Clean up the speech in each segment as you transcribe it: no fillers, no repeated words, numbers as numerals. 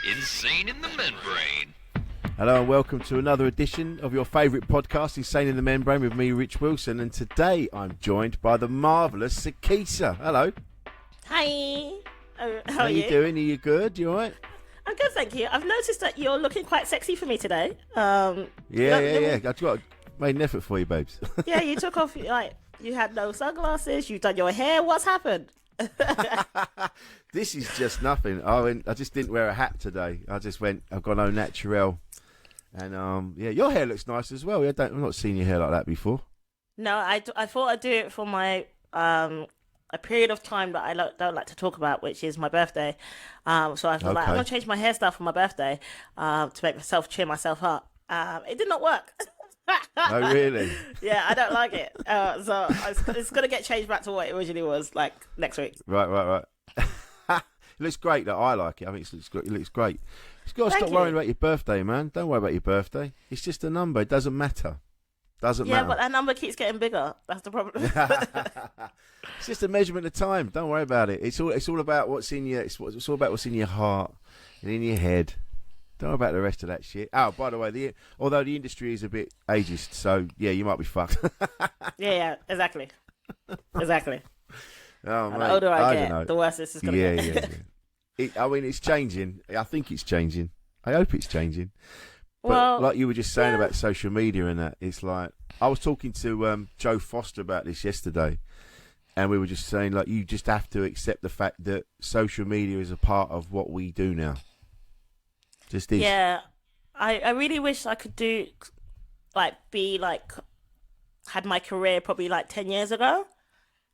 Insane in the Membrane. Hello and welcome to another edition of your favourite podcast, Insane in the Membrane, with me, Rich Wilson. And today I'm joined by the marvellous Sikisa. Hello. Hi. How are are you doing? Are you good? You all right? I'm good, thank you. I've noticed that you're looking quite sexy for me today. Yeah. I've made an effort for you, babes. Yeah, you took off, you had no sunglasses, you've done your hair. What's happened? This is just nothing. I just didn't wear a hat today. I've gone au naturel. And your hair looks nice as well. I've not seen your hair like that before. No, I thought I'd do it for my a period of time that I don't like to talk about, which is my birthday. So I was like, I'm gonna change my hairstyle for my birthday to make myself cheer myself up. It did not work. Oh really? Yeah, I don't like it. So it's gonna get changed back to what it originally was, like next week. Right. It looks great. That I like it. I think it looks great. You've got to stop worrying about your birthday, man. Don't worry about your birthday. It's just a number. It doesn't matter. Matter. Yeah, but that number keeps getting bigger. That's the problem. It's just a measurement of time. Don't worry about it. It's all about what's in your. It's all about what's in your heart and in your head. Don't worry about the rest of that shit. Oh, by the way, although the industry is a bit ageist, so yeah, you might be fucked. Yeah, exactly. Oh, and mate, the older I don't get, know. the worse this is going to get. Yeah. It's changing. I think it's changing. I hope it's changing. But Well, like you were just saying about social media and that, it's like I was talking to Joe Foster about this yesterday, and we were just saying like you just have to accept the fact that social media is a part of what we do now. Just is. Yeah, I really wish I could do, had my career probably 10 years ago.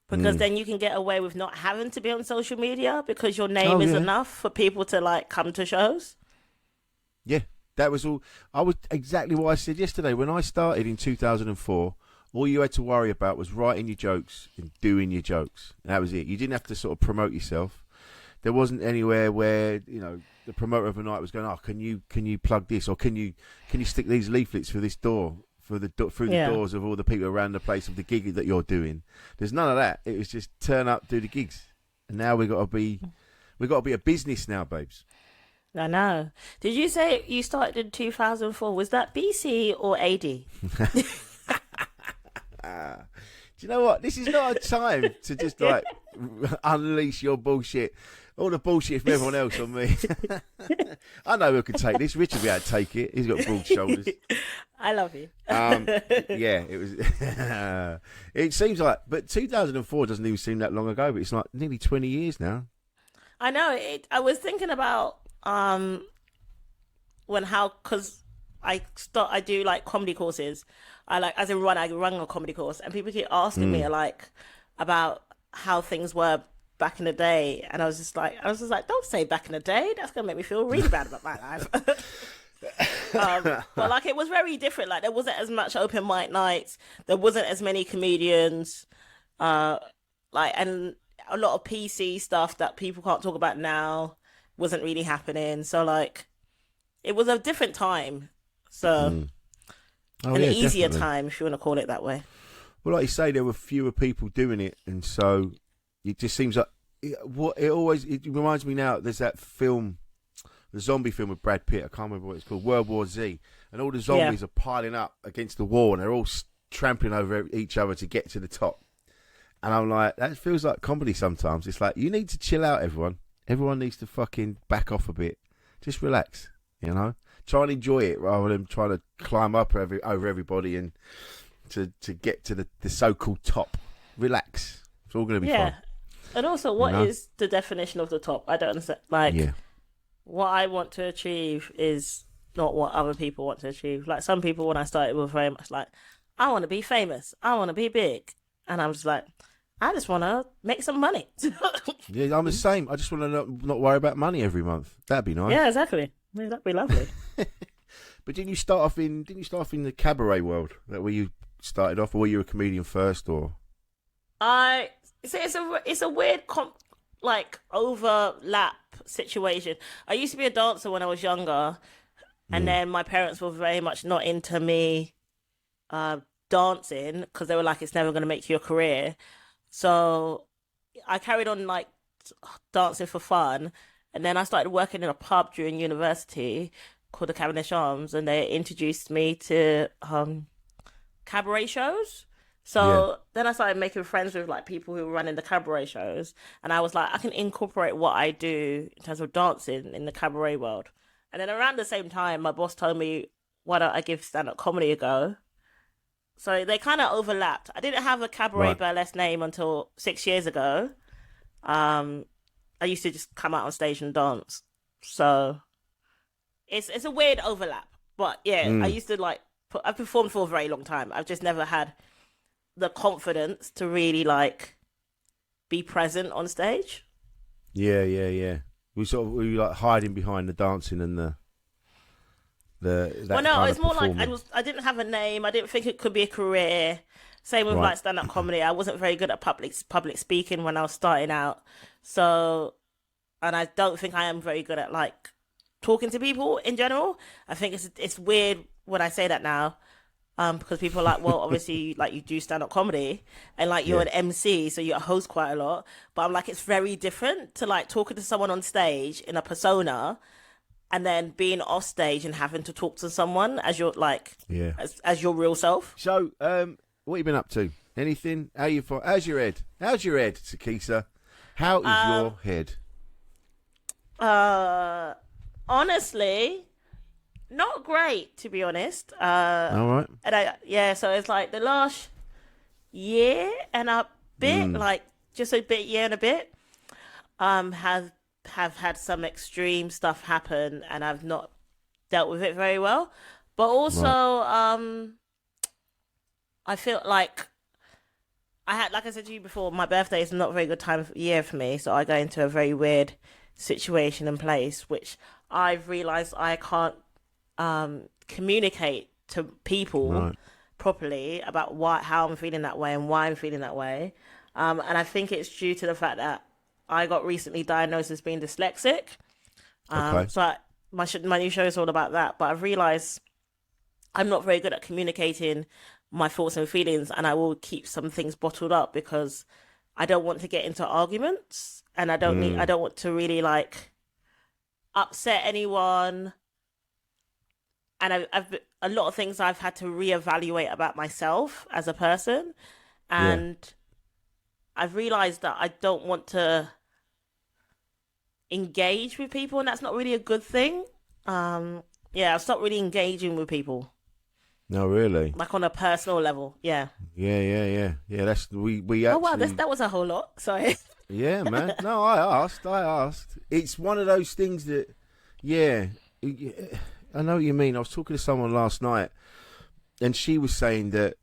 Because then you can get away with not having to be on social media because your name is enough for people to come to shows. Yeah, that was all. I was exactly what I said yesterday. When I started in 2004, all you had to worry about was writing your jokes and doing your jokes. That was it. You didn't have to sort of promote yourself. There wasn't anywhere where the promoter of a night was going, "Oh, can you plug this or can you stick these leaflets for this door?" Through the doors of all the people around the place of the gig that you're doing. There's none of that. It was just turn up, do the gigs, and now we got to be a business now, babes. I know. Did you say you started in 2004? Was that BC or AD? Do you know what? This is not a time to just unleash your bullshit. All the bullshit from everyone else on me. I know who can take this. Richard will be able to take it. He's got broad shoulders. I love you. Yeah, it was. It seems like, but 2004 doesn't even seem that long ago. But it's like nearly 20 years now. I know. I was thinking about because I do comedy courses. I run a comedy course, and people keep asking me about how things were back in the day, and I was just like, don't say back in the day. That's gonna make me feel really bad about my life. But it was very different. There wasn't as much open mic nights. There wasn't as many comedians. And a lot of PC stuff that people can't talk about now wasn't really happening. So it was a different time. So an easier time, if you want to call it that way. Well, like you say, there were fewer people doing it, and so it just seems like it reminds me now. There's that film, the zombie film with Brad Pitt. I can't remember what it's called, World War Z, and all the zombies are piling up against the wall, and they're all trampling over each other to get to the top. And I'm like, that feels like comedy sometimes. It's like, you need to chill out, everyone. Everyone needs to fucking back off a bit. Just relax, Try and enjoy it rather than trying to climb up over everybody and to get to the so-called top. Relax. It's all going to be fun. And also, what is the definition of the top? I don't understand. What I want to achieve is not what other people want to achieve. Some people, when I started, were very much I want to be famous. I want to be big. And I'm just I just want to make some money. Yeah, I'm the same. I just want to not worry about money every month. That'd be nice. Yeah, exactly. Yeah, that'd be lovely. But didn't you start off in the cabaret world? That where you started off, or were you a comedian first, or? It's a weird overlap situation. I used to be a dancer when I was younger, and then my parents were very much not into me dancing because they were like, it's never going to make you a career. So I carried on dancing for fun. And then I started working in a pub during university called the Cavendish Arms, and they introduced me to cabaret shows. Yeah. So then I started making friends with like people who were running the cabaret shows, and I was like, I can incorporate what I do in terms of dancing in the cabaret world. And then around the same time, my boss told me, why don't I give stand-up comedy a go? So they kind of overlapped. I didn't have a cabaret Right. burlesque name until 6 years ago. Um, I used to just come out on stage and dance. So it's a weird overlap. But yeah, I used to like I've performed for a very long time. I've just never had the confidence to really like be present on stage. Yeah, yeah, yeah. We were like hiding behind the dancing and that Well, no, kind it's of more like performing. I didn't have a name. I didn't think it could be a career. Same with Right. like stand up comedy. I wasn't very good at public speaking when I was starting out. So, and I don't think I am very good at like talking to people in general. I think it's weird when I say that now. Because people are like, well, obviously, like you do stand up comedy and like you're Yeah. an MC, so you host quite a lot. But I'm like, it's very different to like talking to someone on stage in a persona and then being off stage and having to talk to someone as your like Yeah. as your real self. So, what you been up to? Anything? How's your head? How's your head, Sikisa? How is your head? Honestly, not great to be honest. All right. And so it's like the last year and a bit, like just a bit year and a bit, have had some extreme stuff happen, and I've not dealt with it very well. But also, I feel like like I said to you before, my birthday is not a very good time of year for me, so I go into a very weird situation and place, which I've realized I can't communicate to people Right. properly about how I'm feeling that way and why I'm feeling that way. And I think it's due to the fact that I got recently diagnosed as being dyslexic. Okay. So my new show is all about that. But I've realized I'm not very good at communicating my thoughts and feelings, and I will keep some things bottled up because I don't want to get into arguments, and I don't want to really like upset anyone. And I've a lot of things I've had to reevaluate about myself as a person, and I've realized that I don't want to engage with people, and that's not really a good thing. I've stopped really engaging with people, No, really. like on a personal level. Yeah. Yeah. That's we Oh wow, actually. that was a whole lot. Sorry. Yeah, man. No, I asked. It's one of those things that, yeah, I know what you mean. I was talking to someone last night, and she was saying that,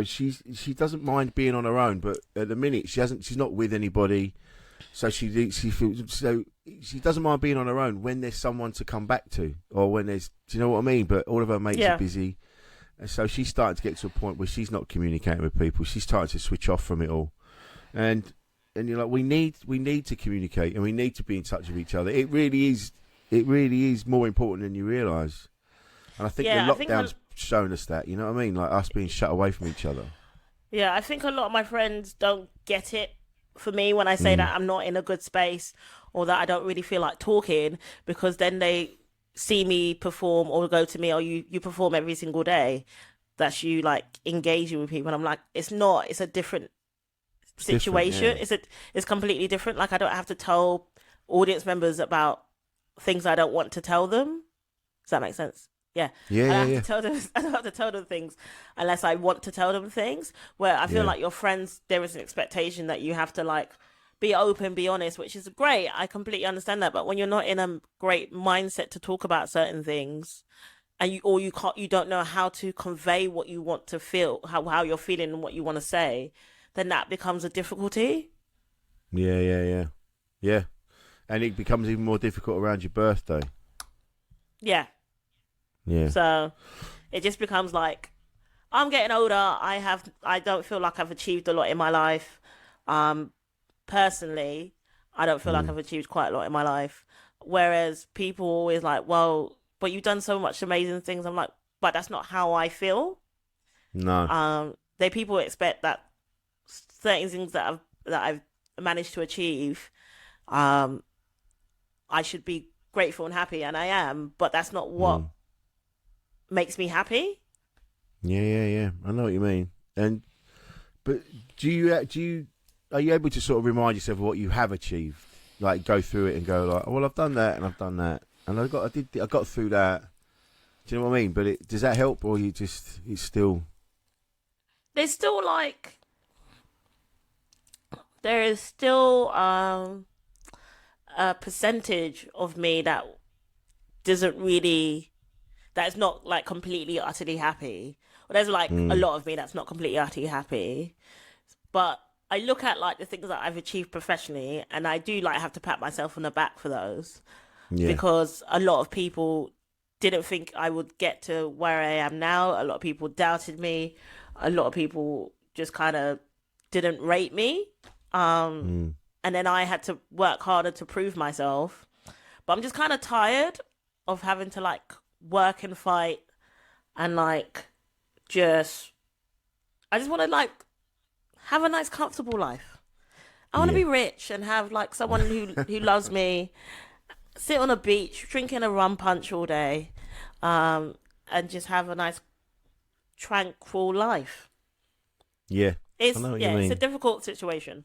she doesn't mind being on her own, but at the minute she's not with anybody, so she feels so she doesn't mind being on her own when there's someone to come back to, or when there's, do you know what I mean? But all of her mates are busy, and so she's starting to get to a point where she's not communicating with people. She's starting to switch off from it all. And you're like, we need to communicate, and we need to be in touch with each other. It really is more important than you realise. And I think the lockdown's shown us that, you know what I mean? Like us being shut away from each other. Yeah, I think a lot of my friends don't get it for me when I say that I'm not in a good space or that I don't really feel like talking, because then they see me perform or go to me, or you perform every single day. That's you like engaging with people. And I'm like, it's not, it's a different situation. It's completely different. Like I don't have to tell audience members about things I don't want to tell them. Does that make sense? Yeah. I don't have to tell them. I don't have to tell them things unless I want to tell them things. Where I feel like your friends, there is an expectation that you have to like be open, be honest, which is great. I completely understand that. But when you're not in a great mindset to talk about certain things, and you don't know how to convey what you want to feel, how you're feeling and what you want to say, then that becomes a difficulty. Yeah. And it becomes even more difficult around your birthday. Yeah. Yeah. So it just becomes like, I'm getting older. I don't feel like I've achieved a lot in my life. Personally, I don't feel like I've achieved quite a lot in my life. Whereas people always like, well, but you've done so much amazing things. I'm like, but that's not how I feel. No. People expect that certain things that I've managed to achieve, I should be grateful and happy, and I am. But that's not what makes me happy. Yeah. I know what you mean. But are you able to sort of remind yourself of what you have achieved? Like go through it and go like, oh, well, I've done that and I've done that and I got through that. Do you know what I mean? But does that help, or it's still? There's still there is still a percentage of me that is not like completely utterly happy. Well, there's like a lot of me that's not completely utterly happy, but I look at like the things that I've achieved professionally, and I do like have to pat myself on the back for those, because a lot of people didn't think I would get to where I am now. A lot of people doubted me. A lot of people just kind of didn't rate me. And then I had to work harder to prove myself. But I'm just kind of tired of having to like work and fight and like I just want to like have a nice comfortable life. I want to be rich and have like someone who loves me, sit on a beach drinking a rum punch all day, and just have a nice tranquil life. Yeah, It's I know what you mean. It's a difficult situation,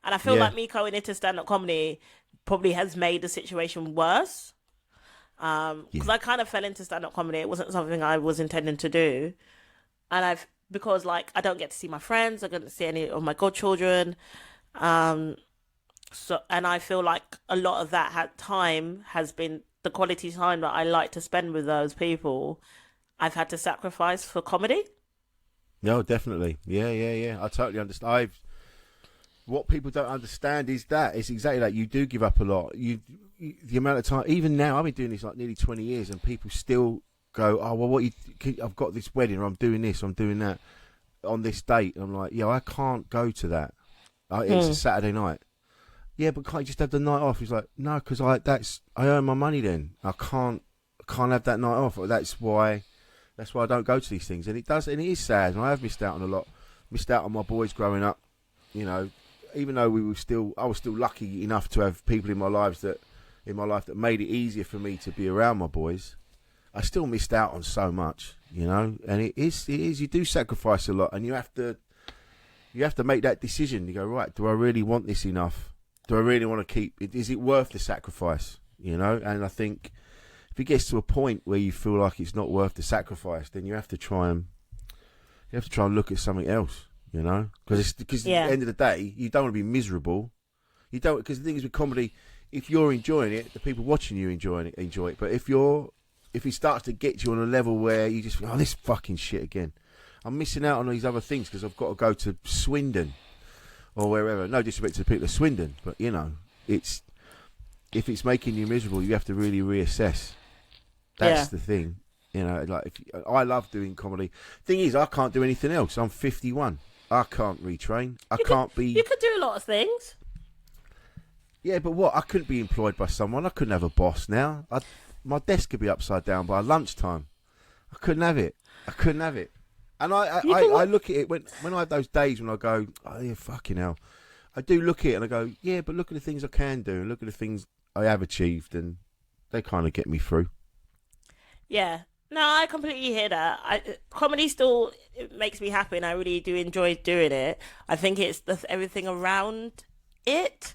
and I feel like me going into stand-up comedy probably has made the situation worse. Because I kind of fell into stand-up comedy. It wasn't something I was intending to do, and because like I don't get to see my friends, I don't see any of my godchildren, so and I feel like a lot of that time has been the quality time that I like to spend with those people. I've had to sacrifice for comedy. No, definitely. Yeah. I totally understand. What people don't understand is that it's exactly that. You do give up a lot. The amount of time, even now, I've been doing this like nearly 20 years, and people still go, "Oh, well, I've got this wedding, or I'm doing this, or I'm doing that on this date." And I'm like, "Yeah, I can't go to that. It's a Saturday night." Yeah, but can't you just have the night off? He's like, "No, because I earn my money then. I can't have that night off. That's why I don't go to these things." And it is sad. And I have missed out on a lot. Missed out on my boys growing up. You know, even though I was still lucky enough to have people in my life that made it easier for me to be around my boys. I still missed out on so much, you know. And it is. You do sacrifice a lot, and you have to make that decision. You go, right, do I really want this enough? Do I really want to keep it? Is it worth the sacrifice? You know, and I think if it gets to a point where you feel like it's not worth the sacrifice, then you have to try and look at something else. You know, because at the end of the day, you don't want to be miserable. You don't, because the thing is with comedy, if you're enjoying it, the people watching you enjoy it. But if it starts to get you on a level where you just think, oh, this fucking shit again, I'm missing out on these other things because I've got to go to Swindon or wherever. No disrespect to the people of Swindon, but you know, if it's making you miserable, you have to really reassess. That's the thing. You know, like I love doing comedy. Thing is, I can't do anything else. I'm 51. I can't retrain. You could do a lot of things. Yeah, but what? I couldn't be employed by someone. I couldn't have a boss now. My desk could be upside down by lunchtime. I couldn't have it. And I look at it when I have those days when I go, oh yeah, fucking hell. I do look at it and I go, yeah, but look at the things I can do and look at the things I have achieved, and they kind of get me through. Yeah. No, I completely hear that. Comedy still it makes me happy, and I really do enjoy doing it. I think it's everything around it,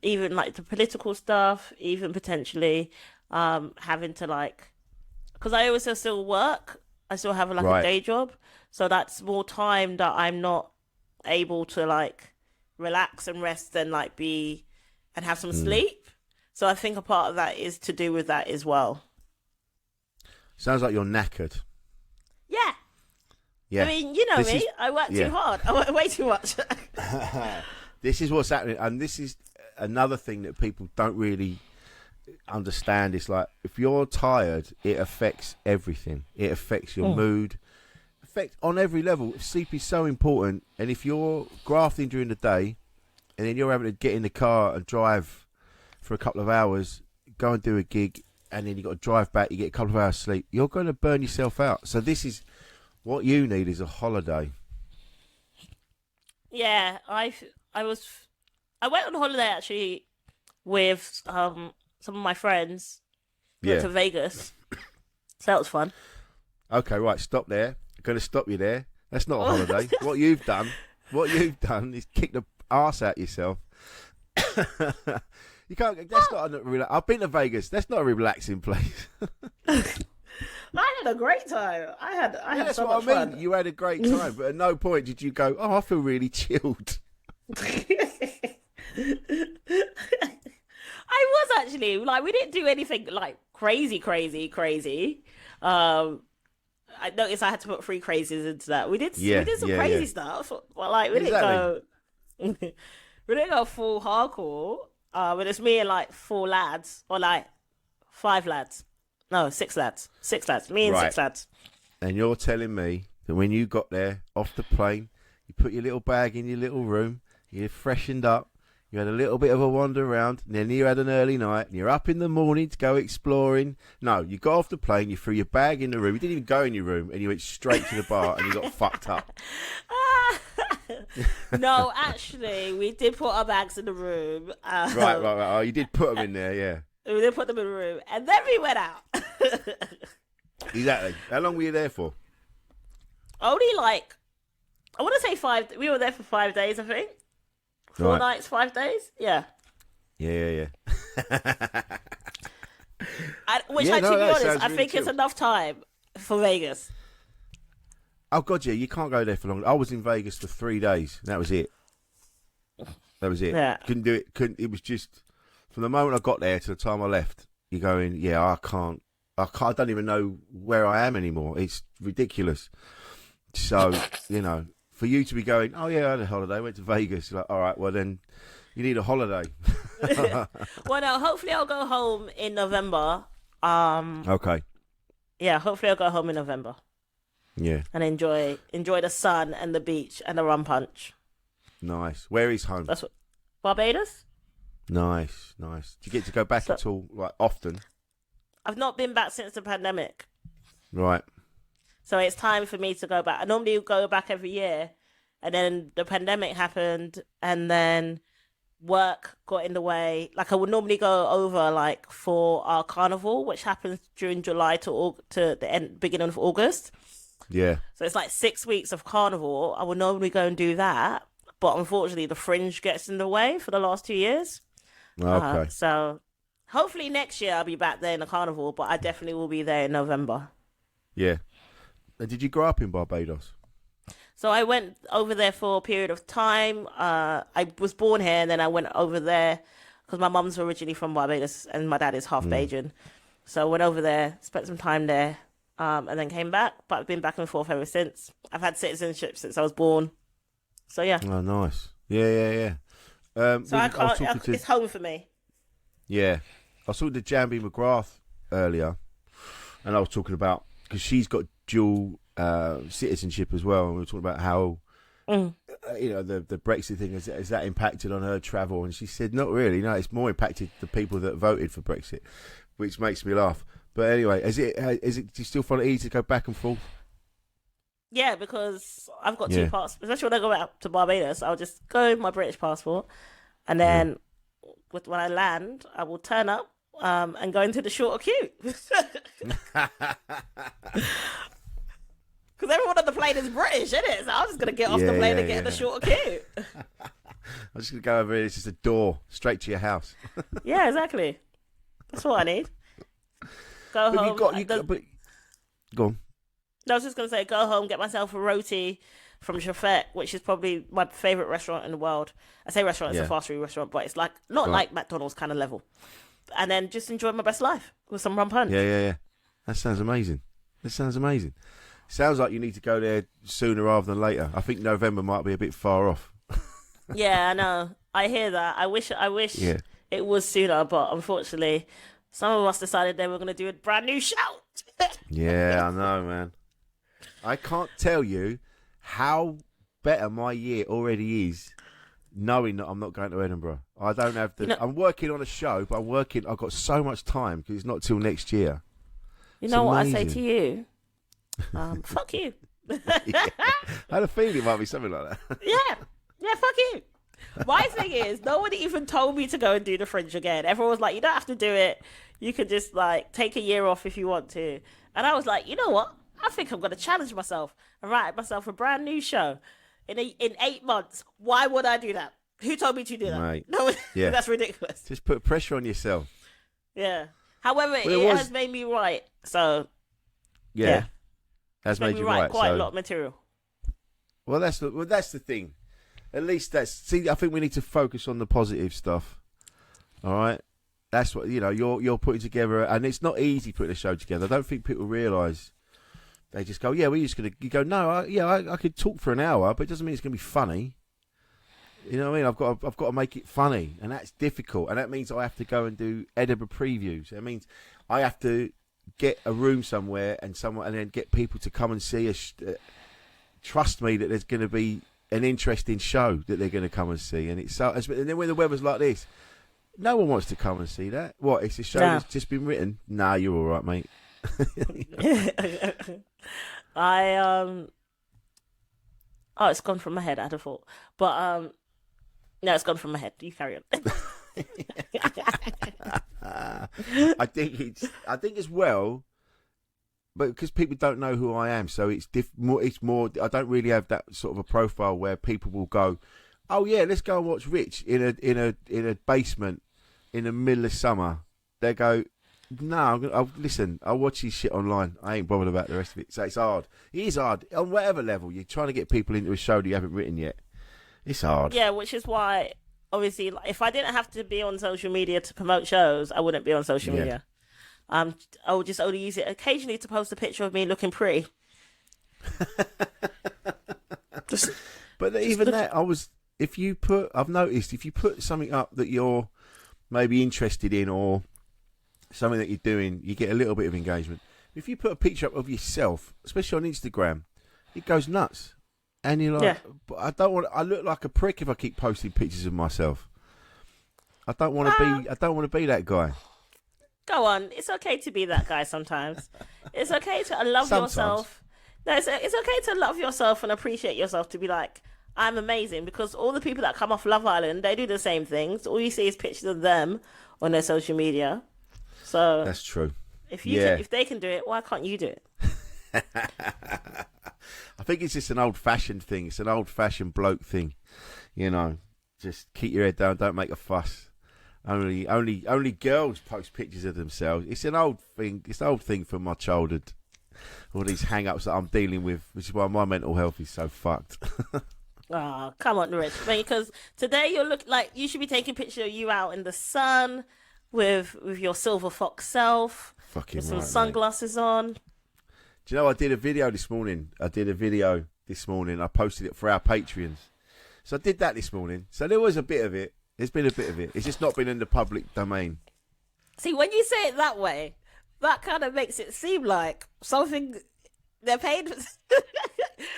even like the political stuff, even potentially having to like, because I also still work. I still have like a day job, so that's more time that I'm not able to like relax and rest and like and have some sleep. So I think a part of that is to do with that as well. Sounds like you're knackered. Yeah. Yeah. I mean, you know me. I work too hard. I work way too much. This is what's happening, and this is another thing that people don't really understand. It's like if you're tired, it affects everything. It affects your mood. Affects on every level. Sleep is so important, and if you're grafting during the day, and then you're having to get in the car and drive for a couple of hours, go and do a gig, and then you got to drive back, you get a couple of hours sleep, you're going to burn yourself out. So this is what you need, is a holiday. Yeah, I was I went on holiday actually with some of my friends. We went Yeah. to Vegas, so that was fun. Okay, right. Stop there. I'm going to stop you there. That's not a holiday. What you've done is kick the arse out yourself. You can't. That's not a I've been to Vegas. That's not a relaxing place. I had a great time. I had That's so what much I mean. fun. You had a great time, but at no point did you go, "Oh, I feel really chilled." I was actually like, we didn't do anything like crazy. I noticed I had to put three crazies into that. We did Yeah, we did some yeah, crazy yeah. stuff, but like we Exactly. didn't go we didn't go full hardcore. But it's me and like four lads or like five lads. No, six lads. Six lads. Me and Right. six lads. And you're telling me that when you got there off the plane, you put your little bag in your little room, you freshened up, you had a little bit of a wander around, and then you had an early night, and you're up in the morning to go exploring. No, you got off the plane, you threw your bag in the room, you didn't even go in your room, and you went straight to the bar, and you got fucked up. No, actually, we did put our bags in the room. Right. Oh, you did put them in there, yeah. We did put them in the room, and then we went out. Exactly. How long were you there for? Only like, I want to say 5. We were there for 5 days, I think. 4 Right. nights, 5 days. Yeah. Yeah. Which, Yeah, to no, be that honest, sounds I really think it's chill. enough time for Vegas. Oh, God, yeah, you can't go there for long. I was in Vegas for 3 days. That was it. Yeah. Couldn't do it. It was just, from the moment I got there to the time I left, you're going, yeah, I can't. I don't even know where I am anymore. It's ridiculous. So, for you to be going, oh, yeah, I had a holiday, went to Vegas. You're like, all right, well, then you need a holiday. Well, no, hopefully I'll go home in November. Okay. Yeah, hopefully I'll go home in November Yeah. and enjoy the sun and the beach and the rum punch. Nice. Where is home? That's what Barbados. Nice. Do you get to go back So- at all, like, often? I've not been back since the pandemic, Right. so it's time for me to go back. I normally go back every year, and then the pandemic happened, and then work got in the way. Like I would normally go over like for our carnival, which happens during July to the beginning of August. Yeah. So it's like 6 weeks of carnival. I would normally go and do that, but unfortunately, the fringe gets in the way for the last 2 years. Okay. So hopefully next year I'll be back there in the carnival, but I definitely will be there in November. Yeah. And did you grow up in Barbados? So I went over there for a period of time. I was born here, and then I went over there because my mum's originally from Barbados and my dad is half Bajan. So I went over there, spent some time there, and then came back. But I've been back and forth ever since. I've had citizenship since I was born. So yeah. Oh, nice. Yeah. So I can't. It's home for me. Yeah. I saw the Jambi McGrath earlier, and I was talking about, because she's got dual citizenship as well, and we were talking about how, the Brexit thing, has that impacted on her travel? And she said, not really. No, it's more impacted the people that voted for Brexit, which makes me laugh. But anyway, do you still find it easy to go back and forth? Yeah, because I've got Yeah. 2 passports. Especially when I go out to Barbados, I'll just go with my British passport, and then when I land, I will turn up and go into the shorter queue. Because everyone on the plane is British, isn't it? So I'm just going to get off the Yeah, plane yeah, and get in the yeah. shorter queue. I'm just going to go over here. It's just a door straight to your house. Yeah, exactly. That's what I need. Go But home. Go on. I was just going to say, go home, get myself a roti from Chafet, which is probably my favourite restaurant in the world. I say restaurant, it's Yeah. a fast food restaurant, but it's like not Right. like McDonald's kind of level. And then just enjoy my best life with some rum punch. Yeah. That sounds amazing. Sounds like you need to go there sooner rather than later. I think November might be a bit far off. Yeah, I know. I hear that. I wish Yeah. it was sooner, but unfortunately, some of us decided they were going to do a brand new shout. Yeah, I know, man. I can't tell you how better my year already is, knowing that I'm not going to Edinburgh. I don't have the. I'm working on a show, but I've got so much time because it's not till next year. You It's know what I say amazing. to you? Fuck you. I had a feeling it might be something like that. Yeah, fuck you. My thing is, nobody even told me to go and do the Fringe again. Everyone was like, you don't have to do it. You could just like take a year off if you want to. And I was like, you know what? I think I'm gonna challenge myself and write myself a brand new show in 8 months. Why would I do that? Who told me to do that? Mate, No, yeah. that's ridiculous. Just put pressure on yourself. Yeah. However, Well, it has made me write. So Yeah. Has made made me you write right. quite So, a lot of material. well, that's the thing. At least I think we need to focus on the positive stuff. All right. That's what you're putting together, and it's not easy putting a show together. I don't think people realise. They just go, yeah, we're just gonna. You go, no, I could talk for an hour, but it doesn't mean it's gonna be funny. You know what I mean? I've got to make it funny, and that's difficult, and that means I have to go and do Edinburgh previews. It means I have to get a room somewhere and then get people to come and see us. Trust me that there's going to be an interesting show that they're going to come and see, and and then when the weather's like this, no one wants to come and see that. What? It's a show that's just been written. Nah, you're all right, mate. Oh, it's gone from my head. I'd have thought, but no, it's gone from my head. You carry on. I think as well, but because people don't know who I am, so it's more. I don't really have that sort of a profile where people will go, "Oh yeah, let's go and watch Rich in a basement in the middle of summer." They go, "No, listen. I'll watch his shit online. I ain't bothered about the rest of it." So it's hard. It is hard on whatever level you're trying to get people into a show that you haven't written yet. It's hard. Yeah, which is why, obviously, if I didn't have to be on social media to promote shows, I wouldn't be on social media. I would just only use it occasionally to post a picture of me looking pretty. I've noticed if you put something up that you're maybe interested in or something that you're doing, you get a little bit of engagement. If you put a picture up of yourself, especially on Instagram, it goes nuts. And you're like, I look like a prick if I keep posting pictures of myself. I don't want to be that guy. Go on. It's okay to be that guy sometimes. It's okay to love yourself. No, it's okay to love yourself and appreciate yourself, to be like, I'm amazing, because all the people that come off Love Island, they do the same things. All you see is pictures of them on their social media. So that's true. If they can do it, why can't you do it? I think it's just an old-fashioned thing. It's an old-fashioned bloke thing. Just keep your head down. Don't make a fuss. Only girls post pictures of themselves. It's an old thing. It's an old thing from my childhood. All these hang-ups that I'm dealing with, which is why my mental health is so fucked. Oh, come on, Rich. Because today you look like you should be taking pictures of you out in the sun with your silver fox self. Fucking with some right, sunglasses mate. on. Do you know I did a video this morning? I posted it for our Patreons. So I did that this morning. So there was a bit of it. There's been a bit of it. It's just not been in the public domain. See, when you say it that way, that kind of makes it seem like something they're paid.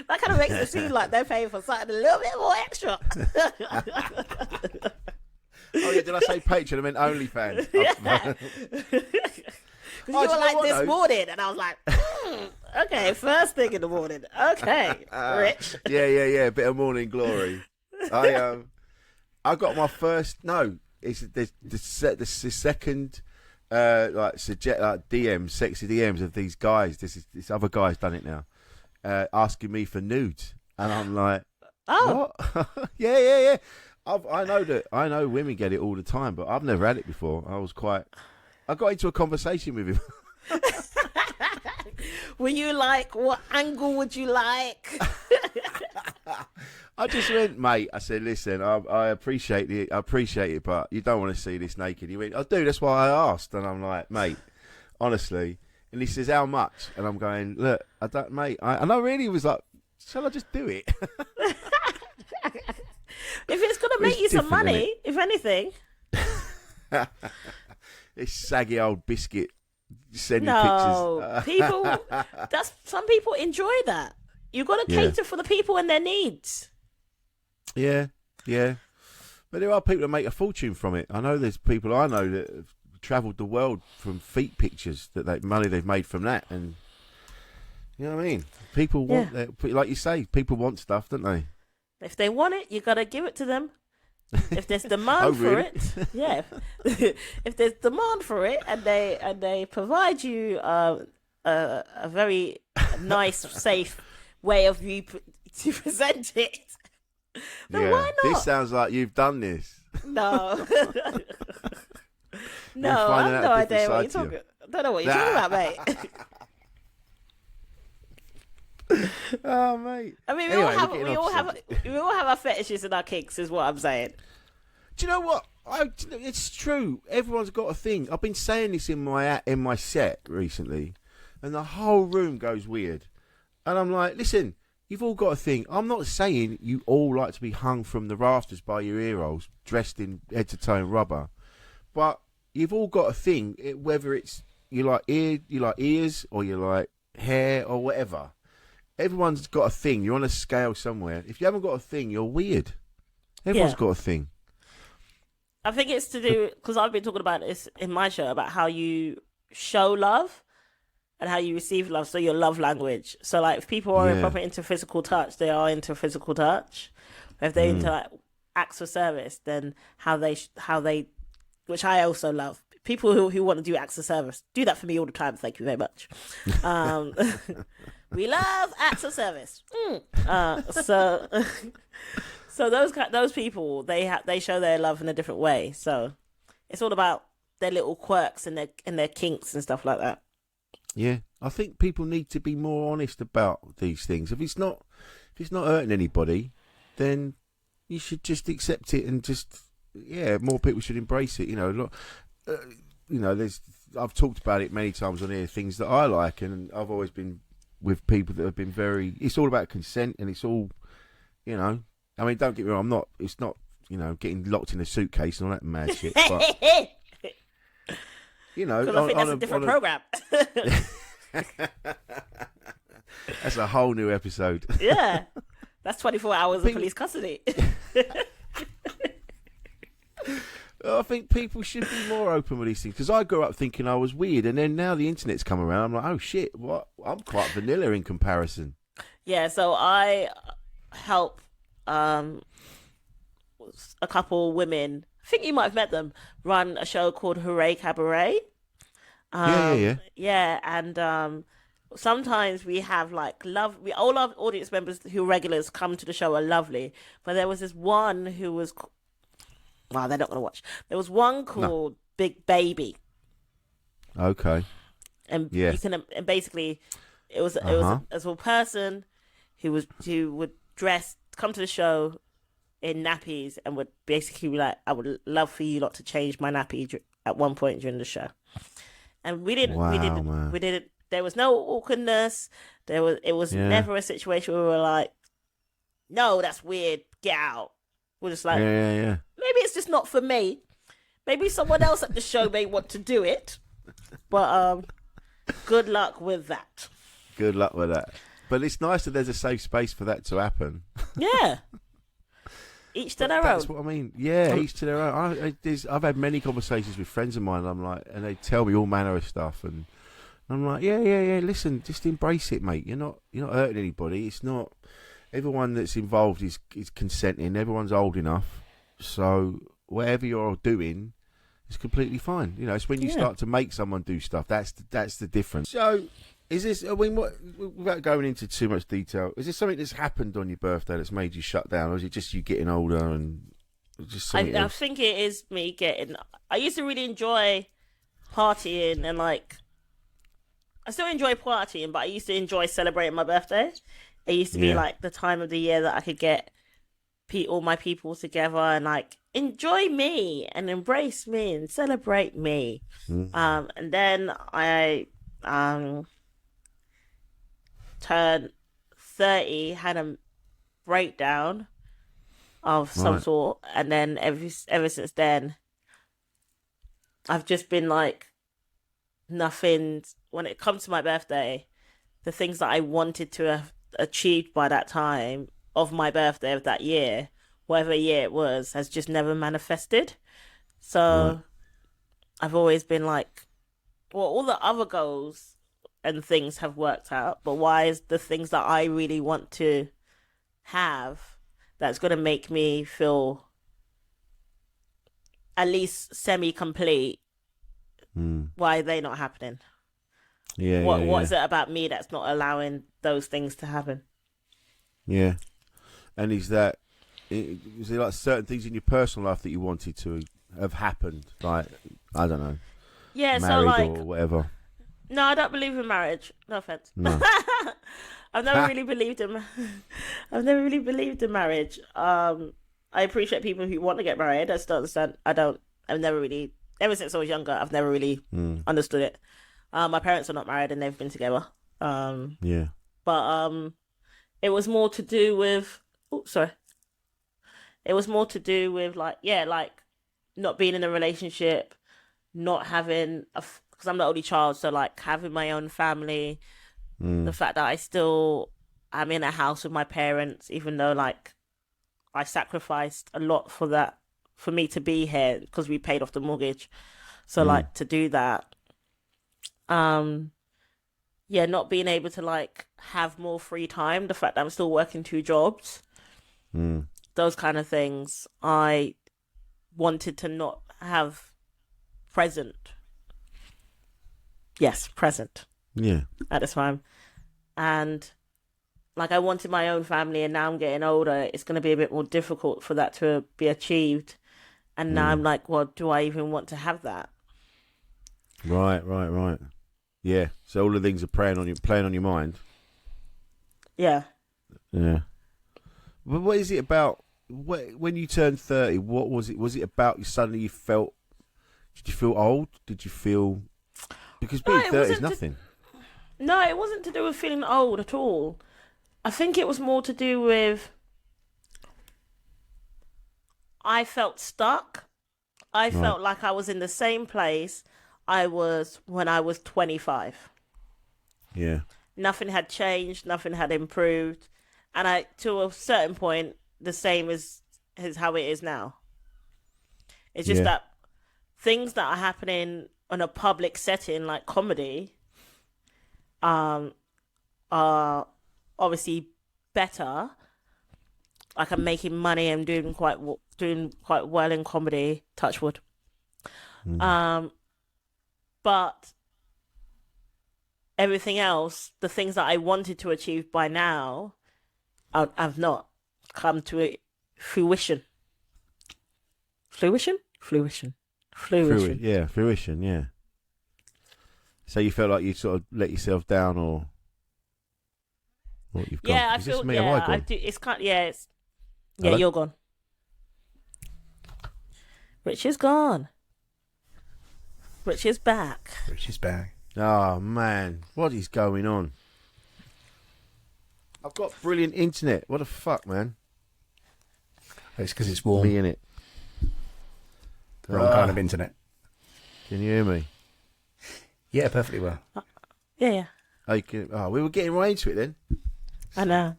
That kind of makes it seem like they're paying for something a little bit more extra. Oh yeah, did I say Patreon? I meant OnlyFans. Yeah. Because you were like this morning, and I was like, okay, first thing in the morning. Okay, Rich. Yeah. A bit of morning glory. I got my first. No, it's the second DMs, sexy DMs of these guys. This other guy's done it now, asking me for nudes, and I'm like, oh, what? yeah. I know women get it all the time, but I've never had it before. I got into a conversation with him. Were you like, what angle would you like? I just went, mate. I said, listen, I appreciate it, but you don't want to see this naked. He went, I do. That's why I asked. And I'm like, mate, honestly. And he says, how much? And I'm going, look, I don't, mate. And I really was like, shall I just do it? If it's gonna make you some money, if anything. This saggy old biscuit sending pictures. Some people enjoy that. You got to cater for the people and their needs. Yeah. But there are people that make a fortune from it. I know there's people I know that have travelled the world from feet pictures, money they've made from that. And you know what I mean? People want that. Like you say, people want stuff, don't they? If they want it, you got to give it to them. If there's demand Oh, for really? it, yeah. If there's demand for it, and they provide you a very nice, safe way of you to present it, then Yeah. why This not? sounds like you've done this. No, You're no, I finding have out no a different idea what you're side to you. talking. I don't know what you're talking about, mate. Oh, mate. I mean, Anyway, we're getting we off all have subject. we all have our fetishes and our kinks, is what I'm saying. Do you know what? It's true. Everyone's got a thing. I've been saying this in my set recently, and the whole room goes weird. And I'm like, listen, you've all got a thing. I'm not saying you all like to be hung from the rafters by your ear holes, dressed in head to toe in rubber, but you've all got a thing. Whether it's you like ears, or you like hair, or whatever. Everyone's got a thing. You're on a scale somewhere. If you haven't got a thing, you're weird. Everyone's got a thing. I think it's to do because I've been talking about this in my show about how you show love and how you receive love. So your love language. So like, if people are proper into physical touch, they are into physical touch. If they're into like acts of service, then how they, which I also love. People who want to do acts of service, do that for me all the time. Thank you very much. We love acts of service. So those people, they show their love in a different way. So it's all about their little quirks and their kinks and stuff like that. Yeah, I think people need to be more honest about these things. If it's not hurting anybody, then you should just accept it and just more people should embrace it. I've talked about it many times on here. Things that I like, and I've always been with people that have been very. It's all about consent, and it's all, I mean, don't get me wrong. It's not getting locked in a suitcase and all that mad shit. But because I think that's a different program. That's a whole new episode. Yeah, that's 24 hours of police custody. I think people should be more open with these things, because I grew up thinking I was weird, and then now the internet's come around, I'm like, oh shit, what? I'm quite vanilla in comparison. Yeah, so I help a couple women, I think you might have met them, run a show called Hooray Cabaret. Yeah, and sometimes we have like all our audience members who are regulars come to the show are lovely, but there was this one who was, wow, they're not going to watch. There was one called Big Baby. Okay. And you can, and basically it was a person who would come to the show in nappies and would basically be like, I would love for you lot to change my nappy at one point during the show. And we didn't, there was no awkwardness. It was never a situation where we were like, no, that's weird, get out. We're just like, maybe it's just not for me. Maybe someone else at the show may want to do it. But good luck with that. Good luck with that. But it's nice that there's a safe space for that to happen. Yeah. Each to their own. That's what I mean. Yeah, each to their own. I've had many conversations with friends of mine, and I'm like, and they tell me all manner of stuff, and I'm like, yeah. Listen, just embrace it, mate. You're not hurting anybody. It's not. Everyone that's involved is consenting. Everyone's old enough, so whatever you're doing is completely fine. It's when you start to make someone do stuff that's the difference. So, is this? I mean, without going into too much detail, is this something that's happened on your birthday that's made you shut down, or is it just you getting older and just something I else? think it is me getting. I used to really enjoy partying and like. I still enjoy partying, but I used to enjoy celebrating my birthday. It used to be like the time of the year that I could get all my people together and like enjoy me and embrace me and celebrate me. And then I turned 30, had a breakdown of some sort, and then ever since then, I've just been like nothing. When it comes to my birthday, the things that I wanted to have achieved by that time of my birthday of that year, whatever year it was, has just never manifested. So I've always been like, well, all the other goals and things have worked out, but why is the things that I really want to have that's going to make me feel at least semi-complete, Mm. why are they not happening? Yeah, What is it about me that's not allowing those things to happen? Yeah. And is there like certain things in your personal life that you wanted to have happened? Like, I don't know, Yeah, so married like, or whatever. no, I don't believe in marriage. No offense. No. I've never really believed in. I've never really believed in marriage. I appreciate people who want to get married. I just don't understand. I don't. I've never really. Ever since I was younger, I've never really understood it. My parents are not married and they've been together. Yeah. But it was more to do with. Oh, sorry. It was more to do with like not being in a relationship, not having because I'm the only child, so like having my own family. The fact that I'm in a house with my parents, even though like I sacrificed a lot for that, for me to be here because we paid off the mortgage. So like to do that, yeah, not being able to like have more free time, the fact that I'm still working 2 jobs, those kind of things, I wanted to not have present. Yes, present. Yeah. At this time. And like I wanted my own family and now I'm getting older, it's going to be a bit more difficult for that to be achieved. And now I'm like, well, do I even want to have that? Right. Yeah. So all the things are playing on your mind. Yeah. Yeah. But what is it about when you turned 30? What was it? Was it about you suddenly you felt? Did you feel old? Did you feel? Because being 30 is nothing. No, it wasn't to do with feeling old at all. I think it was more to do with I felt stuck. I felt like I was in the same place I was when I was 25. Yeah. Nothing had changed, nothing had improved. And to a certain point, the same as how it is now. It's just that things that are happening in a public setting like comedy are obviously better. Like I'm making money, I'm doing quite well in comedy, touch wood. But everything else, the things that I wanted to achieve by now, I've not come to fruition. Fruition. Yeah, fruition. Yeah. So you felt like you sort of let yourself down, or what you've gone? Yeah, I Is this feel. me? Have I Yeah, gone? I do. It's kind. Yeah, it's. Yeah, Hello? you're gone. Rich is gone. Rich is back. Rich is back. Oh man, what is going on? I've got brilliant internet. What the fuck, man? It's because it's warm. Me in it. The wrong kind of internet. Can you hear me? Yeah, perfectly well. Yeah. We were getting right into it then. I know.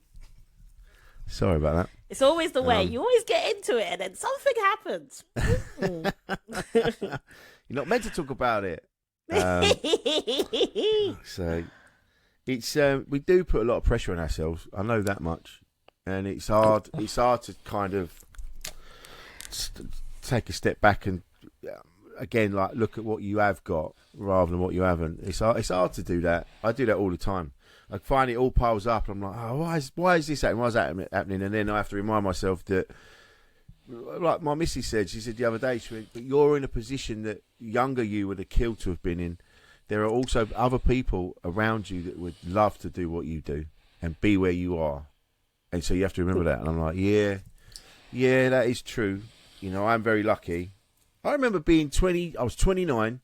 Sorry about that. It's always the way. You always get into it and then something happens. You're not meant to talk about it. So it's we do put a lot of pressure on ourselves. I know that much, and it's hard. It's hard to kind of take a step back and again, like look at what you have got rather than what you haven't. It's hard to do that. I do that all the time. I find it all piles up, and I'm like, oh, why is this happening? Why is that happening? And then I have to remind myself that, like my missus said, she said the other day, she went, but you're in a position that younger you would have killed to have been in. There are also other people around you that would love to do what you do and be where you are. And so you have to remember that. And I'm like, yeah, that is true. You know, I'm very lucky. I remember being 20, I was 29,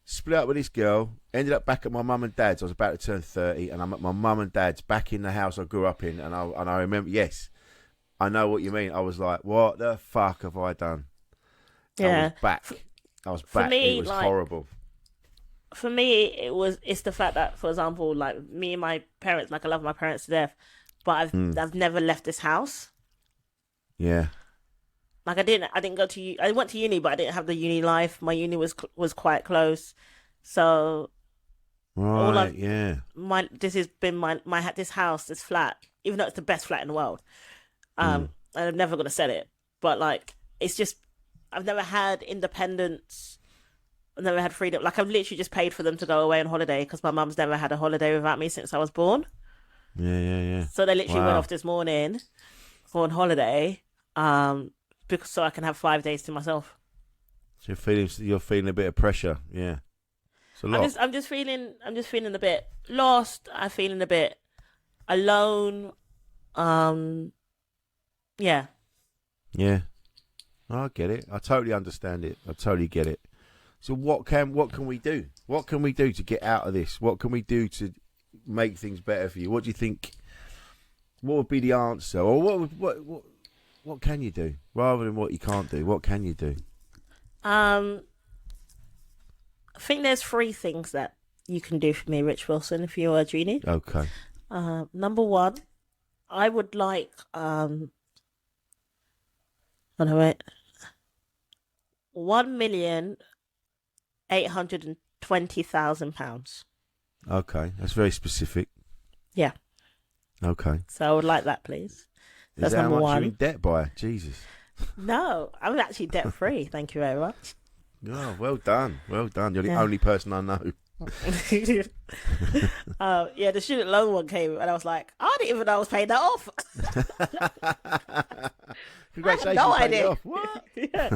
split up with this girl, ended up back at my mum and dad's. I was about to turn 30, and I'm at my mum and dad's back in the house I grew up in. And I remember, yes, I know what you mean. I was like, what the fuck have I done? Yeah. I was back. For me, it was like, horrible. For me, it's the fact that, for example, like me and my parents, like I love my parents to death, but I've never left this house. Yeah. Like I didn't go to I went to uni, but I didn't have the uni life. My uni was quite close, so Right. this has been this house, this flat, even though it's the best flat in the world. And I'm never gonna sell it, but like it's just I've never had independence. I've never had freedom. Like I've literally just paid for them to go away on holiday because my mum's never had a holiday without me since I was born. Yeah. So they literally went Wow. off this morning on holiday, because so I can have 5 days to myself. So you're feeling a bit of pressure. Yeah. It's a lot. I'm just feeling a bit lost. I'm feeling a bit alone. Yeah. Yeah. I get it. I totally understand it. I totally get it. So what can we do? What can we do to get out of this? What can we do to make things better for you? What do you think? What would be the answer? Or what can you do rather than what you can't do? What can you do? I think there's 3 things that you can do for me, Rich Wilson, if you're a genie. Okay. Number 1, I would like £1,820,000. Okay. That's very specific. Yeah. Okay. So I would like that, please. Is That's that how number much you're in 1. debt by? Jesus. No, I'm actually debt free. Thank you very much. Oh, well done. Well done. You're the Yeah. only person I know. Yeah, the student loan one came, and I was like, I didn't even know I was paying that off. Congratulations. no you paid it idea. off. What? yeah,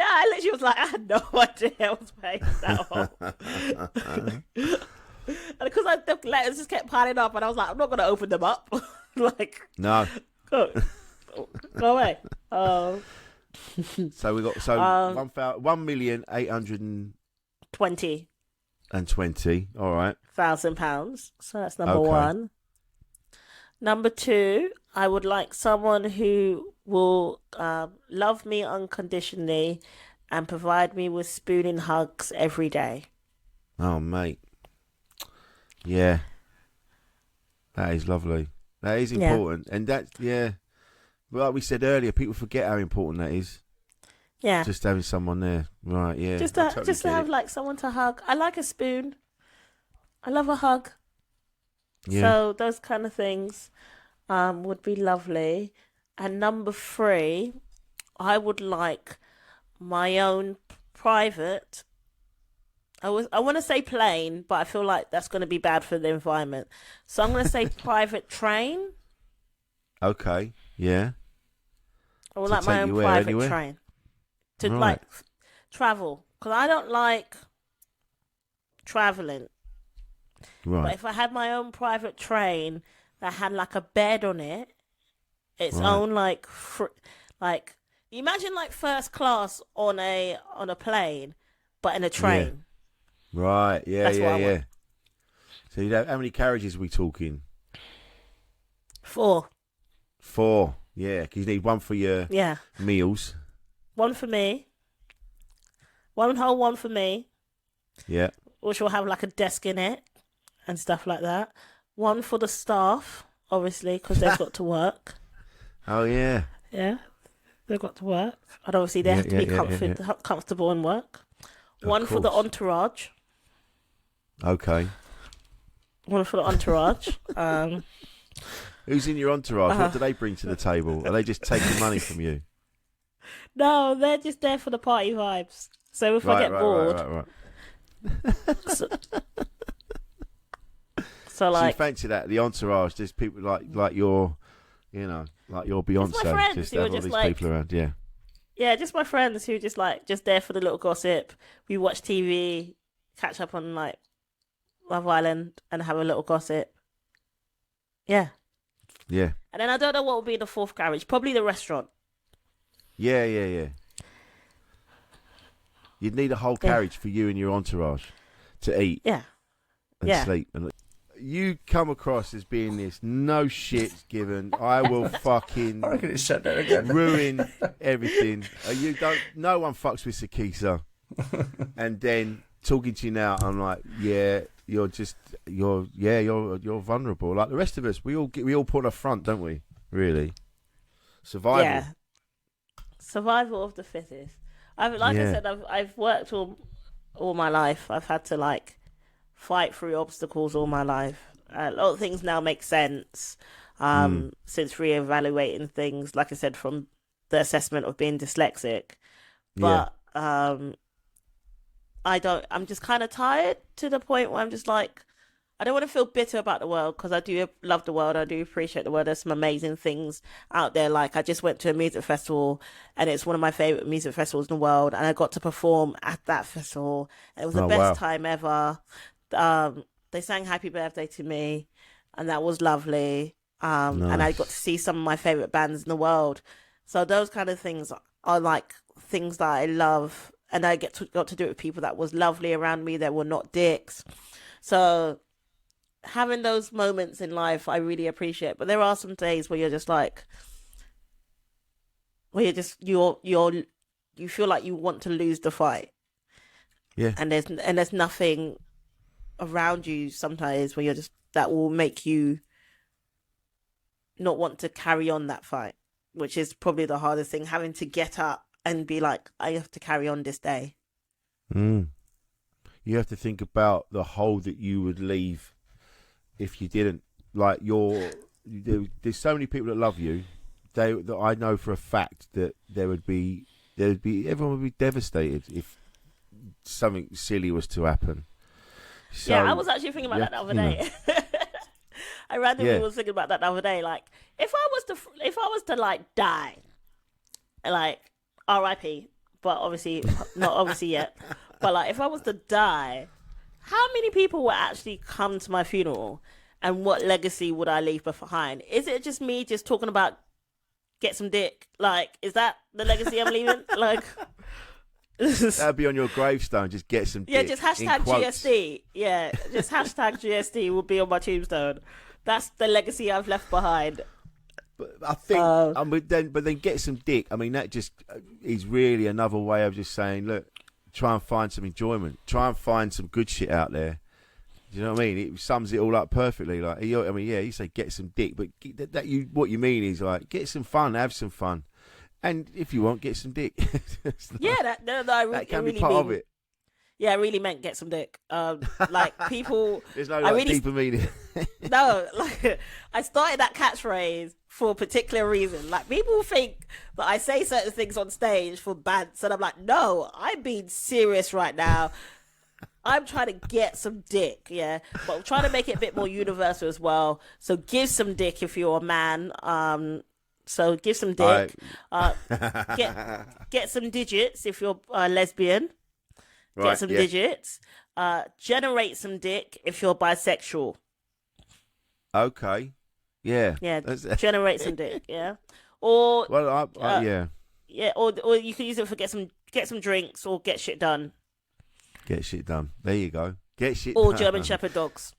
I literally was like, I had no idea I was paying that off. And because the letters just kept piling up, and I was like, I'm not going to open them up. Like, No. go away. So we got 1,820,000. 20,000 All right. pounds. So that's number Okay. 1. Number 2, I would like someone who will love me unconditionally and provide me with spooning hugs every day. Oh, mate. Yeah. That is lovely. That is Yeah. important. And that's, yeah. Well, like we said earlier, people forget how important that is. Yeah. Just having someone there. Right, yeah. Just I to, totally just to get have it. like someone to hug. I like a spoon. I love a hug. Yeah. So those kind of things would be lovely. And number 3, I would like my own private. I want to say plane, but I feel like that's going to be bad for the environment. So I'm going to say private train. Okay. Yeah. I would To like my take own you where, private anywhere? train to Right. like travel, because I don't like traveling. But Right. if I had my own private train that had like a bed on it, its Right. own like imagine like first class on a plane, but in a train. Right. Yeah, That's what yeah, I yeah. want. So you know, how many carriages are we talking? 4, 4. Yeah, because you need one for your yeah, meals. 1 for me, one whole one for me, Yeah. which will have like a desk in it and stuff like that. 1 for the staff, obviously, because they've got to work. Oh, yeah. Yeah, they've got to work, and obviously they Yeah, have to be yeah, yeah, yeah. comfortable in work. Of 1 for the course. entourage. Okay. 1 for the entourage. Who's in your entourage? Uh-huh. What do they bring to the table? Are they just taking money from you? No, they're just there for the party vibes. So if I get bored, right. So, So you like, fancy that, the entourage, there's people like your, you know, like your Beyonce, friends just who are have all just these like- people around, yeah. yeah, just my friends who just there for the little gossip. We watch TV, catch up on like Love Island, and have a little gossip. Yeah, Yeah. and then I don't know what will be the 4th carriage. Probably the restaurant. Yeah. You'd need a whole Yeah. carriage for you and your entourage to eat Yeah, and Yeah. sleep. And you come across as being this no shit given. I will fucking I reckon it's shut down again. ruin everything. You don't. No one fucks with Sikisa. And then talking to you now, I'm like, yeah, you're vulnerable. Like the rest of us, we all put on a front, don't we? Really, survival. yeah. Survival of the fittest. I Yeah. said, I've worked all my life. I've had to like fight through obstacles all my life. A lot of things now make sense since reevaluating things. Like I said, from the assessment of being dyslexic, but I'm just kind of tired to the point where I'm just like, I don't want to feel bitter about the world because I do love the world. I do appreciate the world. There's some amazing things out there. Like I just went to a music festival and it's one of my favorite music festivals in the world. And I got to perform at that festival. And it was the best time ever. They sang Happy Birthday to me and that was lovely. And I got to see some of my favorite bands in the world. So those kind of things are like things that I love. And I got to do it with people that was lovely around me, that were not dicks. So having those moments in life, I really appreciate. But there are some days where you're just like, where you feel like you want to lose the fight. Yeah. And there's nothing around you sometimes where you're just, that will make you not want to carry on that fight, which is probably the hardest thing, having to get up and be like, I have to carry on this day. You have to think about the hole that you would leave if you didn't. Like there's so many people that love you. That I know for a fact that everyone would be devastated if something silly was to happen. So, yeah, I was actually thinking about that the other day. I randomly was thinking about that the other day. Like, if I was to like die, like R.I.P. But obviously not obviously yet. But like, if I was to die, how many people would actually come to my funeral, and what legacy would I leave behind? Is it just me just talking about get some dick? Like, is that the legacy I'm leaving? Like, that'd be on your gravestone. Just get some dick. Yeah, just hashtag GSD. Yeah, just hashtag GSD will be on my tombstone. That's the legacy I've left behind. But I think, but then get some dick. I mean, that just is really another way of just saying, look, try and find some enjoyment. Try and find some good shit out there. Do you know what I mean? It sums it all up perfectly. Like, I mean, yeah, you say get some dick, but what you mean is like get some fun, have some fun, and if you want, get some dick. Yeah, that can be part of it. Yeah, I really meant get some dick. Like people, there's no deeper meaning. No, like I started that catchphrase for a particular reason. Like people think that I say certain things on stage for bands, and I'm like, no, I'm being serious right now. I'm trying to get some dick, yeah, but I'm trying to make it a bit more universal as well. So give some dick if you're a man. So give some dick. Get some digits if you're a lesbian. Right, get some digits. Generate some dick if you're bisexual. Okay. Yeah. Yeah. Generate some dick. Yeah. Or yeah. Yeah. Or you can use it for get some drinks or get shit done. Get shit done. There you go. Get shit or done. Or German Shepherd dogs.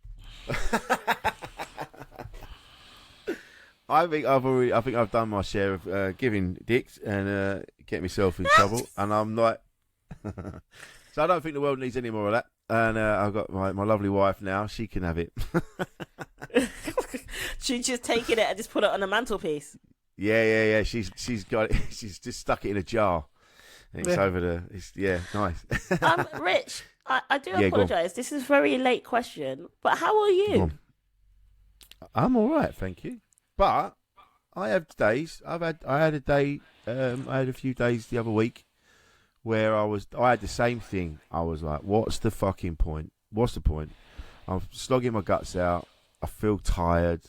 I think I've done my share of giving dicks and getting myself in trouble, and I'm like, so I don't think the world needs any more of that. And I've got my lovely wife now; she can have it. She's just taking it and just put it on the mantelpiece. Yeah. She's got it. She's just stuck it in a jar. And it's over the. Nice. Rich, I do apologise. This is a very late question, but how are you? I'm all right, thank you. But I have days. I had a day. I had a few days the other week where I had the same thing. I was like, what's the fucking point? What's the point? I'm slogging my guts out. I feel tired.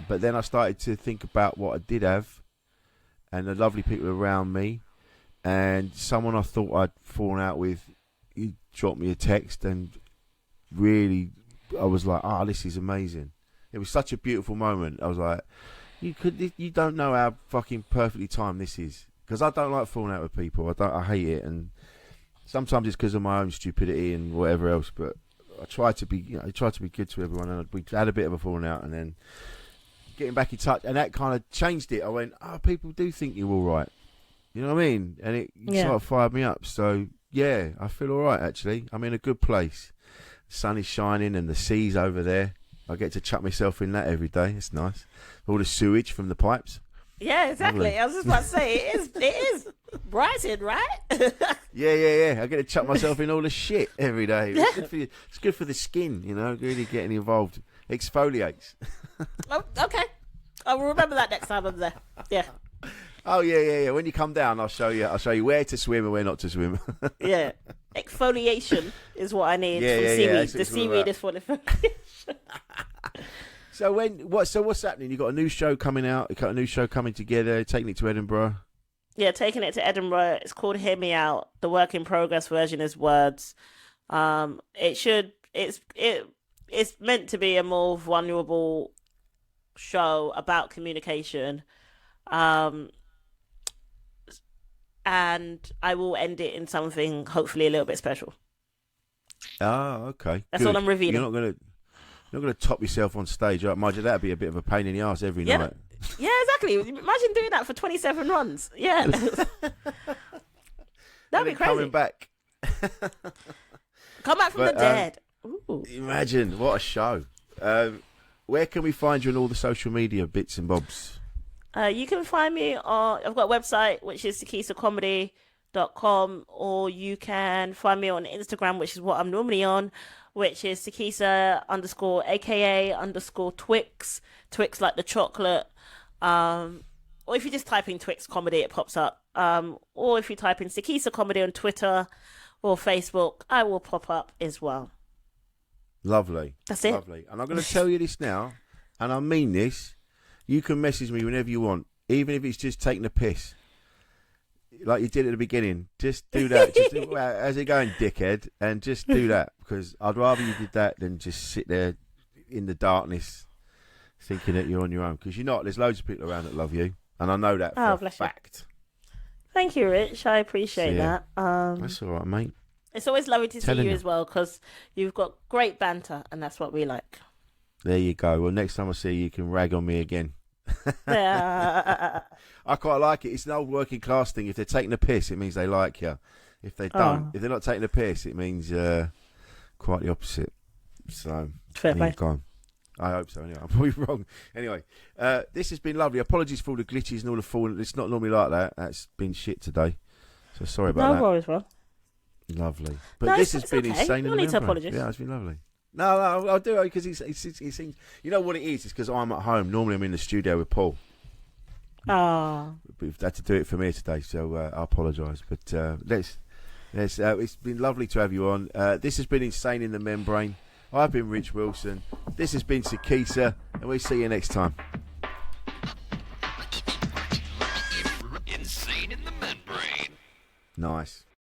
But then I started to think about what I did have and the lovely people around me. And someone I thought I'd fallen out with, he dropped me a text, and really, I was like, this is amazing. It was such a beautiful moment. I was like, you don't know how fucking perfectly timed this is. Because I don't like falling out with people. I hate it. And sometimes it's because of my own stupidity and whatever else. But I try to be good to everyone. And we had a bit of a falling out, and then getting back in touch, and that kind of changed it. I went, people do think you're all right. You know what I mean? And it sort of fired me up. So, yeah, I feel all right, actually. I'm in a good place. The sun is shining and the sea's over there. I get to chuck myself in that every day. It's nice. All the sewage from the pipes. Yeah, exactly. Lovely. I was just about to say, it is Brighton, right? Yeah. I get to chuck myself in all the shit every day. It's good for the skin, really getting involved. Exfoliates. Oh, okay. I will remember that next time I'm there. Yeah. Oh yeah. When you come down, I'll show you. I'll show you where to swim and where not to swim. Yeah. Exfoliation is what I need Yeah, from yeah, seaweed. that's The what it's all seaweed about. is for the exfoliation. So what's happening? You got a new show coming out. You got a new show coming together. Taking it to Edinburgh. Yeah, taking it to Edinburgh. It's called Hear Me Out. The work in progress version is words. It's meant to be a more vulnerable show about communication. And I will end it in something hopefully a little bit special. Oh, okay. That's Good. all I'm revealing. You're not gonna top yourself on stage. I imagine that'd be a bit of a pain in the ass every Yeah. night. Yeah, exactly. Imagine doing that for 27 runs. Yeah. That'd be crazy. Coming back. Come back from But, the dead. Ooh. Imagine what a show. Where can we find you on all the social media bits and bobs? You can find me on, I've got a website, which is sikisacomedy.com, or you can find me on Instagram, which is what I'm normally on, which is Sikisa _ AKA _ Twix like the chocolate. Or if you just type in Twix comedy, it pops up. Or if you type in Sikisa comedy on Twitter or Facebook, I will pop up as well. Lovely. That's it. Lovely. And I'm going to tell you this now, and I mean this. You can message me whenever you want, even if it's just taking a piss. Like you did at the beginning. Just do that. Just do, how's it going, dickhead? And just do that, because I'd rather you did that than just sit there in the darkness thinking that you're on your own. Because you're not. There's loads of people around that love you. And I know that for a bless you. fact. Thank you, Rich. I appreciate So, yeah. that. That's all right, mate. It's always lovely to see Telling you you. as well, because you've got great banter, and that's what we like. There you go. Well, next time I see you, you can rag on me again. Yeah. I quite like it. It's an old working class thing. If they're taking a piss, it means they like you. If they don't, if they're not taking a piss, it means quite the opposite. So, Fair there you play. go. I hope so. Anyway, I'm probably wrong. Anyway, this has been lovely. Apologies for all the glitches and all the falling. It's not normally like that. That's been shit today. So sorry about No that. worries, bro. Lovely. But No, this it's has been okay. insane. You in don't the need to membrane. apologise. Yeah, it's been lovely. No, I'll do it because he seems. You know what it is? It's because I'm at home. Normally I'm in the studio with Paul. Ah. We've had to do it for me today, so I apologise. But let's. It's been lovely to have you on. This has been Insane in the Membrane. I've been Rich Wilson. This has been Sikisa, and we'll see you next time. Insane in the membrane. Nice.